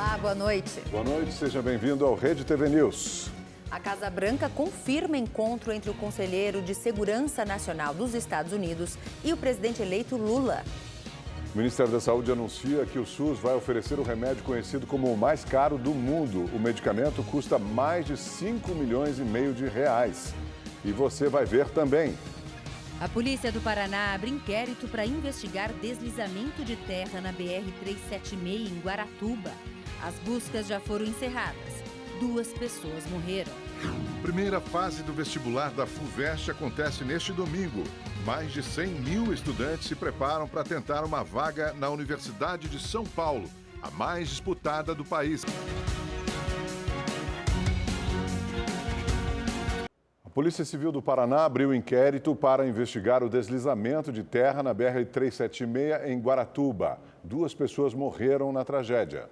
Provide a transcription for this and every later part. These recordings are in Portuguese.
Olá, boa noite. Boa noite, seja bem-vindo ao Rede TV News. A Casa Branca confirma encontro entre o conselheiro de Segurança Nacional dos Estados Unidos e o presidente eleito Lula. O Ministério da Saúde anuncia que o SUS vai oferecer o remédio conhecido como o mais caro do mundo. O medicamento custa mais de 5,5 milhões de reais. E você vai ver também. A polícia do Paraná abre inquérito para investigar deslizamento de terra na BR-376 em Guaratuba. As buscas já foram encerradas. 2 pessoas morreram. Primeira fase do vestibular da FUVEST acontece neste domingo. Mais de 100 mil estudantes se preparam para tentar uma vaga na Universidade de São Paulo, a mais disputada do país. A Polícia Civil do Paraná abriu inquérito para investigar o deslizamento de terra na BR-376 em Guaratuba. 2 pessoas morreram na tragédia.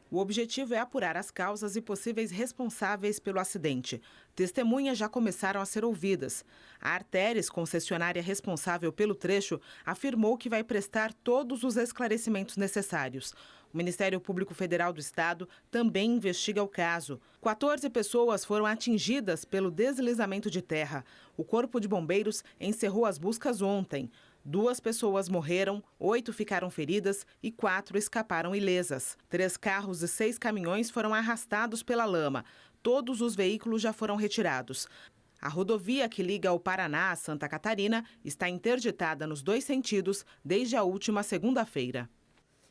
O objetivo é apurar as causas e possíveis responsáveis pelo acidente. Testemunhas já começaram a ser ouvidas. A Artéres, concessionária responsável pelo trecho, afirmou que vai prestar todos os esclarecimentos necessários. O Ministério Público Federal do Estado também investiga o caso. 14 pessoas foram atingidas pelo deslizamento de terra. O Corpo de Bombeiros encerrou as buscas ontem. 2 pessoas morreram, 8 ficaram feridas e 4 escaparam ilesas. 3 carros e 6 caminhões foram arrastados pela lama. Todos os veículos já foram retirados. A rodovia que liga o Paraná a Santa Catarina está interditada nos 2 sentidos desde a última segunda-feira.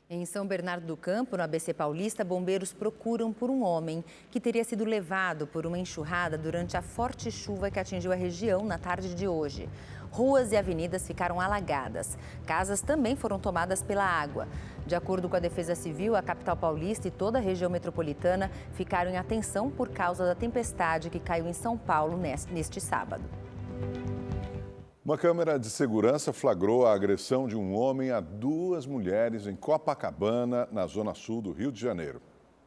Em São Bernardo do Campo, no ABC Paulista, bombeiros procuram por um homem que teria sido levado por uma enxurrada durante a forte chuva que atingiu a região na tarde de hoje. Ruas e avenidas ficaram alagadas. Casas também foram tomadas pela água. De acordo com a Defesa Civil, a capital paulista e toda a região metropolitana ficaram em atenção por causa da tempestade que caiu em São Paulo neste sábado. Uma câmera de segurança flagrou a agressão de um homem a 2 mulheres em Copacabana, na zona sul do Rio de Janeiro.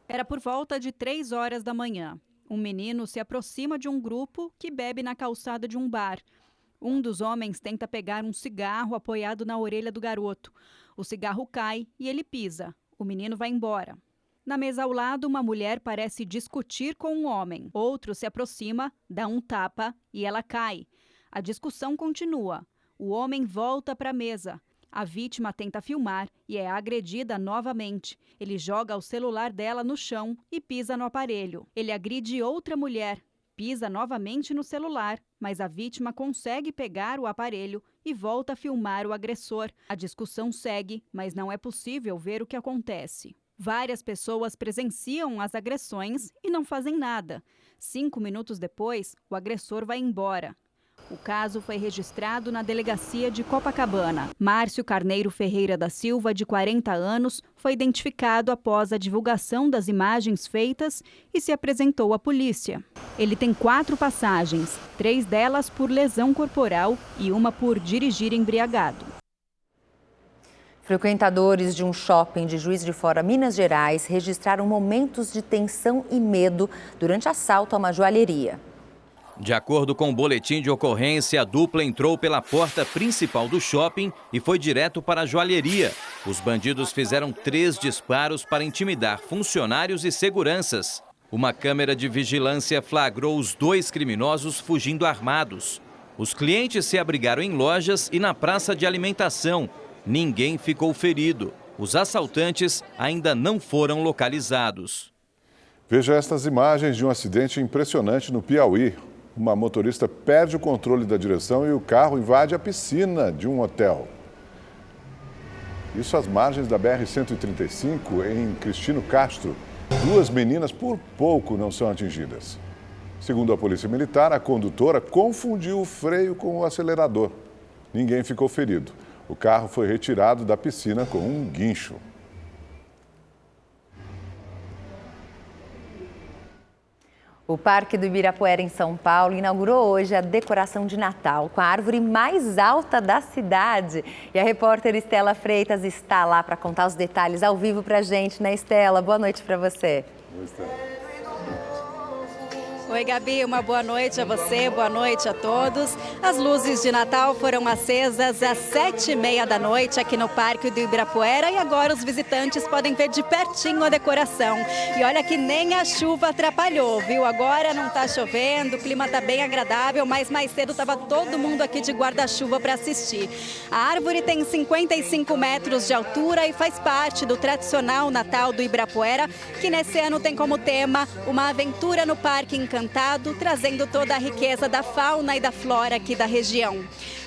Era por volta de 3 horas da manhã. Um menino se aproxima de um grupo que bebe na calçada de um bar. Um dos homens tenta pegar um cigarro apoiado na orelha do garoto. O cigarro cai e ele pisa. O menino vai embora. Na mesa ao lado, uma mulher parece discutir com um homem. Outro se aproxima, dá um tapa e ela cai. A discussão continua. O homem volta para a mesa. A vítima tenta filmar e é agredida novamente. Ele joga o celular dela no chão e pisa no aparelho. Ele agride outra mulher, pisa novamente no celular, mas a vítima consegue pegar o aparelho e volta a filmar o agressor. A discussão segue, mas não é possível ver o que acontece. Várias pessoas presenciam as agressões e não fazem nada. 5 minutos depois, o agressor vai embora. O caso foi registrado na delegacia de Copacabana. Márcio Carneiro Ferreira da Silva, de 40 anos, foi identificado após a divulgação das imagens feitas e se apresentou à polícia. Ele tem 4 passagens, 3 delas por lesão corporal e uma por dirigir embriagado. Frequentadores de um shopping de Juiz de Fora, Minas Gerais, registraram momentos de tensão e medo durante assalto a uma joalheria. De acordo com o boletim de ocorrência, a dupla entrou pela porta principal do shopping e foi direto para a joalheria. Os bandidos fizeram 3 disparos para intimidar funcionários e seguranças. Uma câmera de vigilância flagrou os 2 criminosos fugindo armados. Os clientes se abrigaram em lojas e na praça de alimentação. Ninguém ficou ferido. Os assaltantes ainda não foram localizados. Veja estas imagens de um acidente impressionante no Piauí. Uma motorista perde o controle da direção e o carro invade a piscina de um hotel. Isso às margens da BR-135, em Cristino Castro. 2 meninas por pouco não são atingidas. Segundo a Polícia Militar, a condutora confundiu o freio com o acelerador. Ninguém ficou ferido. O carro foi retirado da piscina com um guincho. O Parque do Ibirapuera, em São Paulo, inaugurou hoje a decoração de Natal com a árvore mais alta da cidade. E a repórter Estela Freitas está lá para contar os detalhes ao vivo para a gente, né, Estela? Boa noite para você. Boa, Estela. Oi, Gabi, uma boa noite a você, boa noite a todos. As luzes de Natal foram acesas às 7h30 da noite aqui no Parque do Ibirapuera e agora os visitantes podem ver de pertinho a decoração. E olha que nem a chuva atrapalhou, viu? Agora não está chovendo, o clima está bem agradável, mas mais cedo estava todo mundo aqui de guarda-chuva para assistir. A árvore tem 55 metros de altura e faz parte do tradicional Natal do Ibirapuera, que nesse ano tem como tema uma aventura no Parque Encantado, trazendo toda a riqueza da fauna e da flora aqui da região.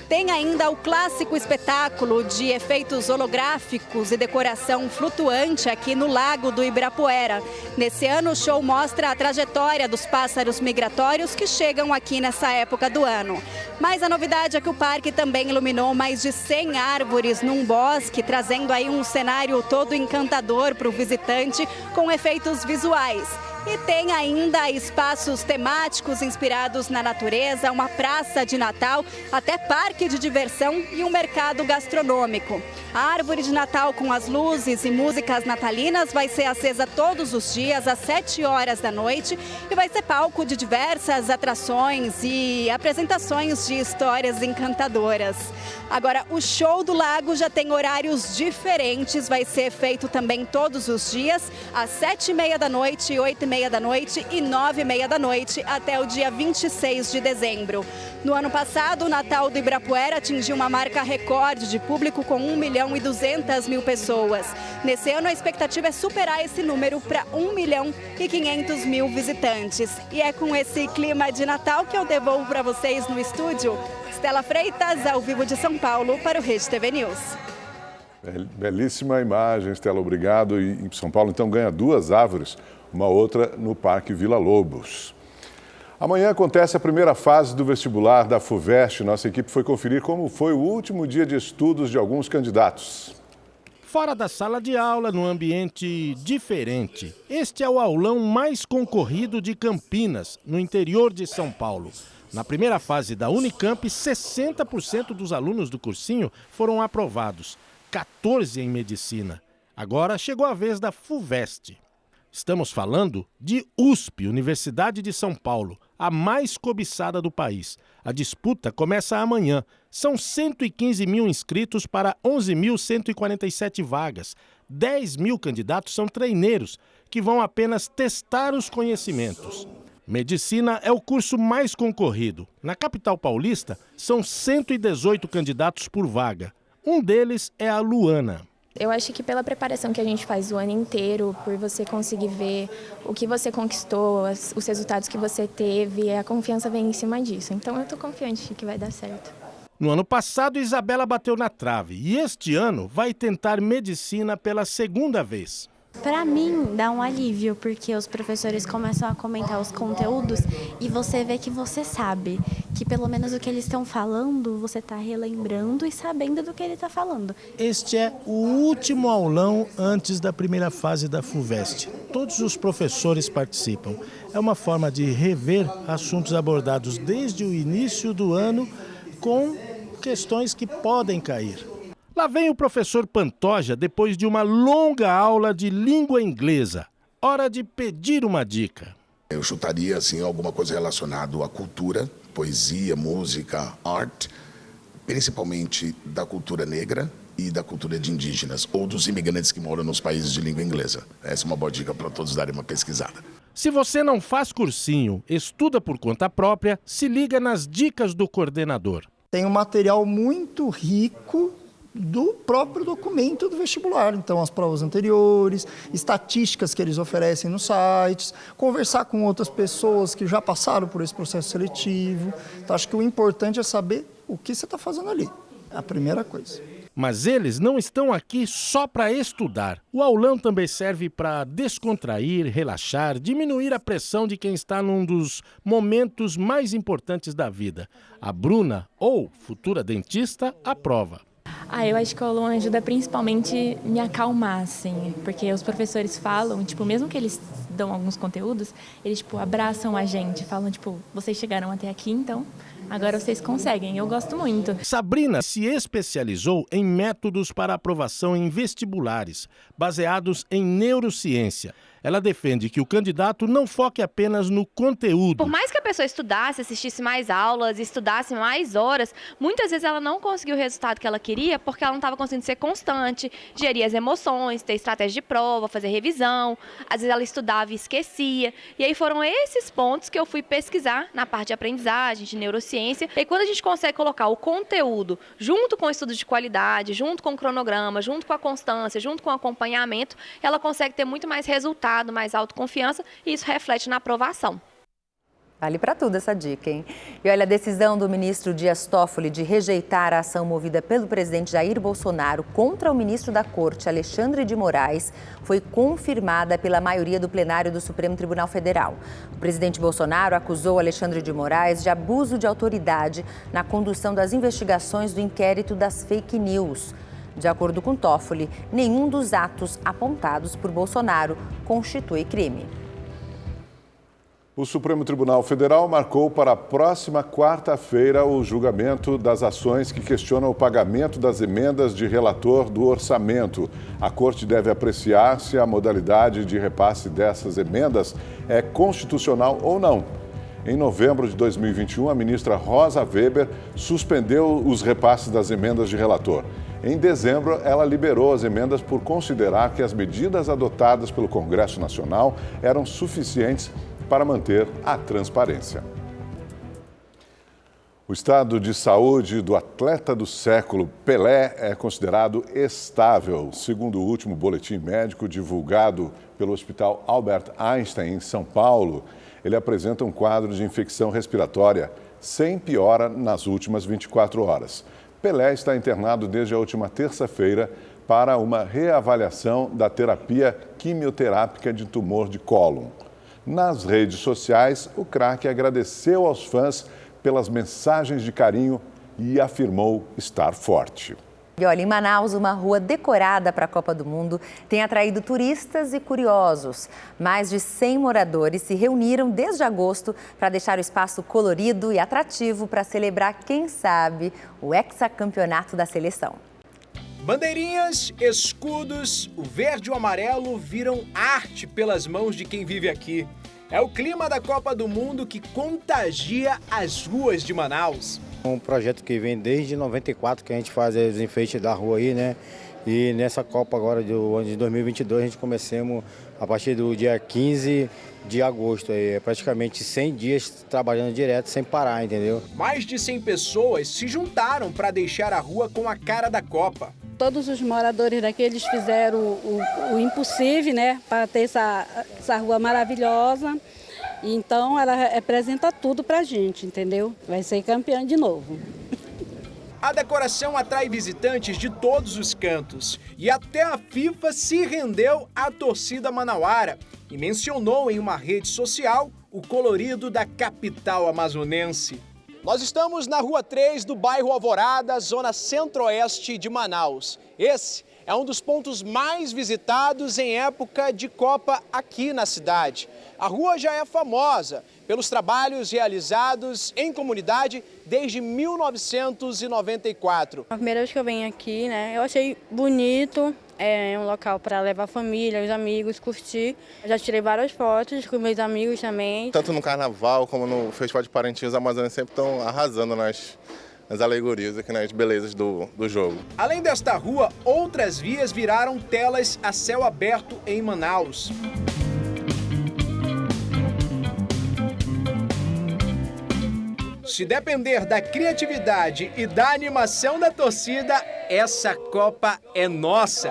Tem ainda o clássico espetáculo de efeitos holográficos e decoração flutuante aqui no Lago do Ibirapuera. Nesse ano, o show mostra a trajetória dos pássaros migratórios que chegam aqui nessa época do ano. Mas a novidade é que o parque também iluminou mais de 100 árvores num bosque, trazendo aí um cenário todo encantador para o visitante com efeitos visuais. E tem ainda espaços temáticos inspirados na natureza, uma praça de Natal, até parque de diversão e um mercado gastronômico. A árvore de Natal com as luzes e músicas natalinas vai ser acesa todos os dias às 7 horas da noite e vai ser palco de diversas atrações e apresentações de histórias encantadoras. Agora, o show do lago já tem horários diferentes, vai ser feito também todos os dias, às 7h30 da noite, 8h30 da noite e 9h30 da noite, até o dia 26 de dezembro. No ano passado, o Natal do Ibirapuera atingiu uma marca recorde de público com 1.200.000 pessoas. Nesse ano, a expectativa é superar esse número para 1.500.000 visitantes. E é com esse clima de Natal que eu devolvo para vocês no estúdio. Estela Freitas, ao vivo de São Paulo, para o Rede TV News. Belíssima imagem, Estela, obrigado. E em São Paulo, então, ganha 2 árvores, uma outra no Parque Vila Lobos. Amanhã acontece a primeira fase do vestibular da FUVEST. Nossa equipe foi conferir como foi o último dia de estudos de alguns candidatos. Fora da sala de aula, num ambiente diferente. Este é o aulão mais concorrido de Campinas, no interior de São Paulo. Na primeira fase da Unicamp, 60% dos alunos do cursinho foram aprovados, 14 em medicina. Agora chegou a vez da FUVEST. Estamos falando de USP, Universidade de São Paulo, a mais cobiçada do país. A disputa começa amanhã. São 115 mil inscritos para 11.147 vagas. 10 mil candidatos são treineiros, que vão apenas testar os conhecimentos. Medicina é o curso mais concorrido. Na capital paulista, são 118 candidatos por vaga. Um deles é a Luana. Eu acho que pela preparação que a gente faz o ano inteiro, por você conseguir ver o que você conquistou, os resultados que você teve, a confiança vem em cima disso. Então eu estou confiante que vai dar certo. No ano passado, Isabela bateu na trave e este ano vai tentar medicina pela segunda vez. Para mim, dá um alívio, porque os professores começam a comentar os conteúdos e você vê que você sabe, que pelo menos o que eles estão falando, você está relembrando e sabendo do que ele está falando. Este é o último aulão antes da primeira fase da FUVEST. Todos os professores participam. É uma forma de rever assuntos abordados desde o início do ano com questões que podem cair. Lá vem o professor Pantoja depois de uma longa aula de língua inglesa. Hora de pedir uma dica. Eu chutaria assim, alguma coisa relacionada à cultura, poesia, música, arte, principalmente da cultura negra e da cultura de indígenas ou dos imigrantes que moram nos países de língua inglesa. Essa é uma boa dica para todos darem uma pesquisada. Se você não faz cursinho, estuda por conta própria, se liga nas dicas do coordenador. Tem um material muito rico do próprio documento do vestibular. Então, as provas anteriores, estatísticas que eles oferecem nos sites, conversar com outras pessoas que já passaram por esse processo seletivo. Então, acho que o importante é saber o que você está fazendo ali. É a primeira coisa. Mas eles não estão aqui só para estudar. O aulão também serve para descontrair, relaxar, diminuir a pressão de quem está num dos momentos mais importantes da vida. A Bruna, ou futura dentista, aprova. Eu acho que o aluno ajuda principalmente me acalmar, assim, porque os professores falam, mesmo que eles dão alguns conteúdos, eles, abraçam a gente, falam, vocês chegaram até aqui, então agora vocês conseguem. Eu gosto muito. Sabrina se especializou em métodos para aprovação em vestibulares, baseados em neurociência. Ela defende que o candidato não foque apenas no conteúdo. Por mais que a pessoa estudasse, assistisse mais aulas, estudasse mais horas, muitas vezes ela não conseguiu o resultado que ela queria porque ela não estava conseguindo ser constante, gerir as emoções, ter estratégia de prova, fazer revisão. Às vezes ela estudava e esquecia. E aí foram esses pontos que eu fui pesquisar na parte de aprendizagem, de neurociência. E quando a gente consegue colocar o conteúdo junto com o estudo de qualidade, junto com o cronograma, junto com a constância, junto com o acompanhamento, ela consegue ter muito mais resultado, mais autoconfiança, e isso reflete na aprovação. Vale para tudo essa dica, hein? E olha, a decisão do ministro Dias Toffoli de rejeitar a ação movida pelo presidente Jair Bolsonaro contra o ministro da Corte, Alexandre de Moraes, foi confirmada pela maioria do plenário do Supremo Tribunal Federal. O presidente Bolsonaro acusou Alexandre de Moraes de abuso de autoridade na condução das investigações do inquérito das fake news. De acordo com Toffoli, nenhum dos atos apontados por Bolsonaro constitui crime. O Supremo Tribunal Federal marcou para a próxima quarta-feira o julgamento das ações que questionam o pagamento das emendas de relator do orçamento. A Corte deve apreciar se a modalidade de repasse dessas emendas é constitucional ou não. Em novembro de 2021, a ministra Rosa Weber suspendeu os repasses das emendas de relator. Em dezembro, ela liberou as emendas por considerar que as medidas adotadas pelo Congresso Nacional eram suficientes para manter a transparência. O estado de saúde do atleta do século, Pelé, é considerado estável. Segundo o último boletim médico divulgado pelo Hospital Albert Einstein, em São Paulo, ele apresenta um quadro de infecção respiratória sem piora nas últimas 24 horas. Pelé está internado desde a última terça-feira para uma reavaliação da terapia quimioterápica de tumor de cólon. Nas redes sociais, o craque agradeceu aos fãs pelas mensagens de carinho e afirmou estar forte. E olha, em Manaus, uma rua decorada para a Copa do Mundo tem atraído turistas e curiosos. Mais de 100 moradores se reuniram desde agosto para deixar o espaço colorido e atrativo para celebrar, quem sabe, o hexacampeonato da seleção. Bandeirinhas, escudos, o verde e o amarelo viram arte pelas mãos de quem vive aqui. É o clima da Copa do Mundo que contagia as ruas de Manaus. Um projeto que vem desde 94, que a gente faz os enfeites da rua aí, né? E nessa Copa agora do ano de 2022, a gente começamos a partir do dia 15 de agosto. Aí, é praticamente 100 dias trabalhando direto, sem parar, entendeu? Mais de 100 pessoas se juntaram para deixar a rua com a cara da Copa. Todos os moradores daqui, eles fizeram o impossível, né? Para ter essa rua maravilhosa. Então, ela representa tudo pra gente, entendeu? Vai ser campeã de novo. A decoração atrai visitantes de todos os cantos. E até a FIFA se rendeu à torcida manauara e mencionou em uma rede social o colorido da capital amazonense. Nós estamos na Rua 3 do bairro Alvorada, zona centro-oeste de Manaus. Esse é um dos pontos mais visitados em época de Copa aqui na cidade. A rua já é famosa pelos trabalhos realizados em comunidade desde 1994. A primeira vez que eu venho aqui, né, eu achei bonito, é um local para levar a família, os amigos, curtir. Eu já tirei várias fotos com meus amigos também. Tanto no Carnaval como no Festival de Parintins, os amazônicos sempre estão arrasando nas alegorias aqui, nas belezas do jogo. Além desta rua, outras vias viraram telas a céu aberto em Manaus. Se depender da criatividade e da animação da torcida, essa Copa é nossa.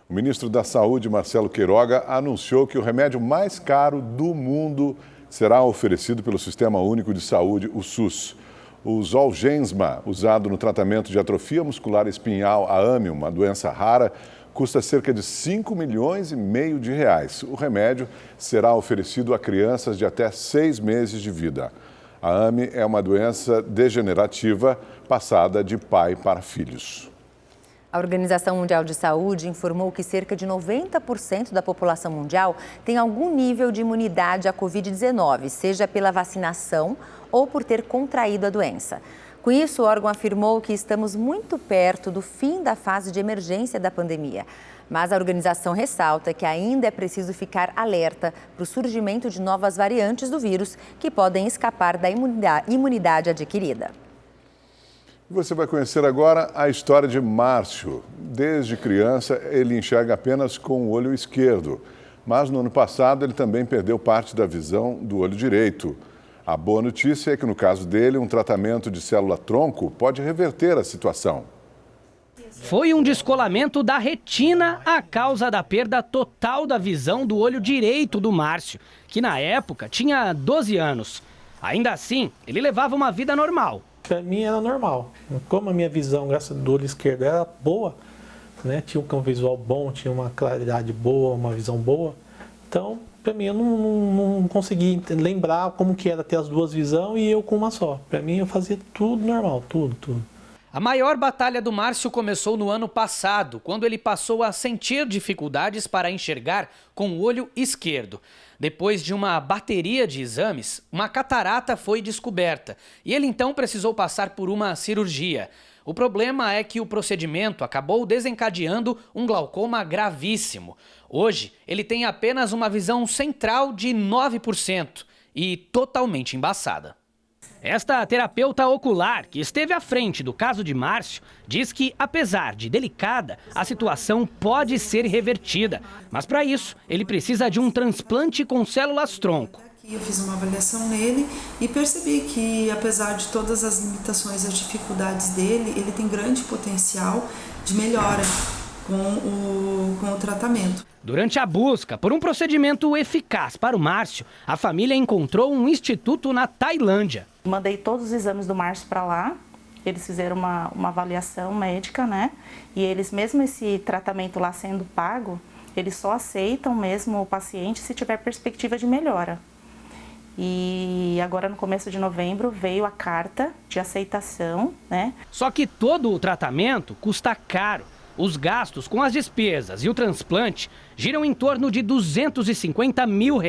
O ministro da Saúde, Marcelo Queiroga, anunciou que o remédio mais caro do mundo será oferecido pelo Sistema Único de Saúde, o SUS. O Zolgensma, usado no tratamento de atrofia muscular espinhal, a AME, uma doença rara, custa cerca de 5,5 milhões de reais. O remédio será oferecido a crianças de até 6 meses de vida. A AME é uma doença degenerativa passada de pai para filhos. A Organização Mundial de Saúde informou que cerca de 90% da população mundial tem algum nível de imunidade à Covid-19, seja pela vacinação ou por ter contraído a doença. Com isso, o órgão afirmou que estamos muito perto do fim da fase de emergência da pandemia. Mas a organização ressalta que ainda é preciso ficar alerta para o surgimento de novas variantes do vírus que podem escapar da imunidade adquirida. Você vai conhecer agora a história de Márcio. Desde criança, ele enxerga apenas com o olho esquerdo. Mas no ano passado, ele também perdeu parte da visão do olho direito. A boa notícia é que, no caso dele, um tratamento de célula-tronco pode reverter a situação. Foi um descolamento da retina a causa da perda total da visão do olho direito do Márcio, que na época tinha 12 anos. Ainda assim, ele levava uma vida normal. Para mim era normal. Como a minha visão, graças do olho esquerdo, era boa, né? Tinha um campo visual bom, tinha uma claridade boa, uma visão boa. Então, para mim, eu não consegui lembrar como que era ter as duas visões e eu com uma só. Para mim, eu fazia tudo normal, tudo. A maior batalha do Márcio começou no ano passado, quando ele passou a sentir dificuldades para enxergar com o olho esquerdo. Depois de uma bateria de exames, uma catarata foi descoberta e ele então precisou passar por uma cirurgia. O problema é que o procedimento acabou desencadeando um glaucoma gravíssimo. Hoje, ele tem apenas uma visão central de 9% e totalmente embaçada. Esta terapeuta ocular, que esteve à frente do caso de Márcio, diz que, apesar de delicada, a situação pode ser revertida. Mas, para isso, ele precisa de um transplante com células-tronco. Eu fiz uma avaliação nele e percebi que, apesar de todas as limitações e as dificuldades dele, ele tem grande potencial de melhora com o tratamento. Durante a busca por um procedimento eficaz para o Márcio, a família encontrou um instituto na Tailândia. Mandei todos os exames do Márcio para lá, eles fizeram uma avaliação médica, né? E eles, mesmo esse tratamento lá sendo pago, eles só aceitam mesmo o paciente se tiver perspectiva de melhora. E agora, no começo de novembro, veio a carta de aceitação, né? Só que todo o tratamento custa caro. Os gastos com as despesas e o transplante giram em torno de R$250 mil.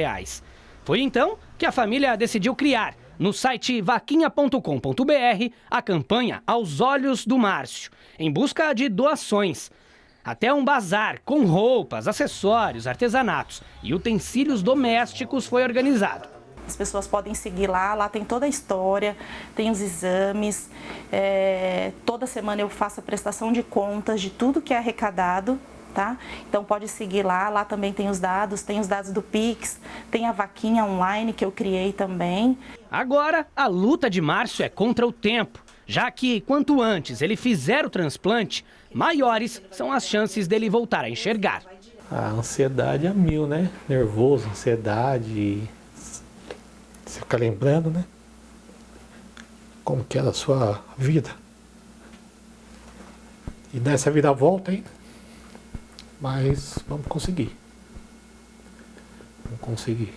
Foi então que a família decidiu criar, no site vaquinha.com.br, a campanha Aos Olhos do Márcio, em busca de doações. Até um bazar com roupas, acessórios, artesanatos e utensílios domésticos foi organizado. As pessoas podem seguir lá tem toda a história, tem os exames, toda semana eu faço a prestação de contas de tudo que é arrecadado, tá? Então pode seguir lá também tem os dados do Pix, tem a vaquinha online que eu criei também. Agora, a luta de Márcio é contra o tempo, já que quanto antes ele fizer o transplante, maiores são as chances dele voltar a enxergar. A ansiedade é 1000, né? Nervoso, ansiedade. Você fica lembrando, né? Como que era a sua vida. E nessa vida volta, hein? Mas vamos conseguir. Vamos conseguir.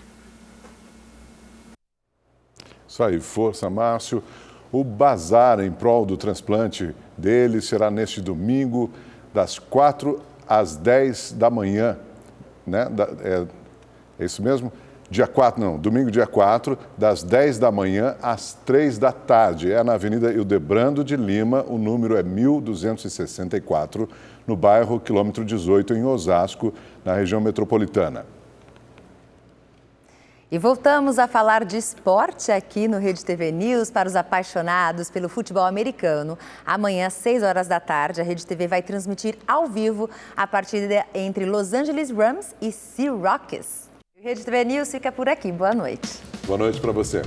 Isso aí, força, Márcio. O bazar em prol do transplante dele será neste domingo, das 4 às 10 da manhã. Né? É isso mesmo? Domingo dia 4, das 10 da manhã às 3 da tarde. É na Avenida Hildebrando de Lima, o número é 1264, no bairro Quilômetro 18, em Osasco, na região metropolitana. E voltamos a falar de esporte aqui no Rede TV News para os apaixonados pelo futebol americano. Amanhã, às 6 horas da tarde, a Rede TV vai transmitir ao vivo a partida entre Los Angeles Rams e Seahawks. O Rede TV News fica por aqui. Boa noite. Boa noite para você.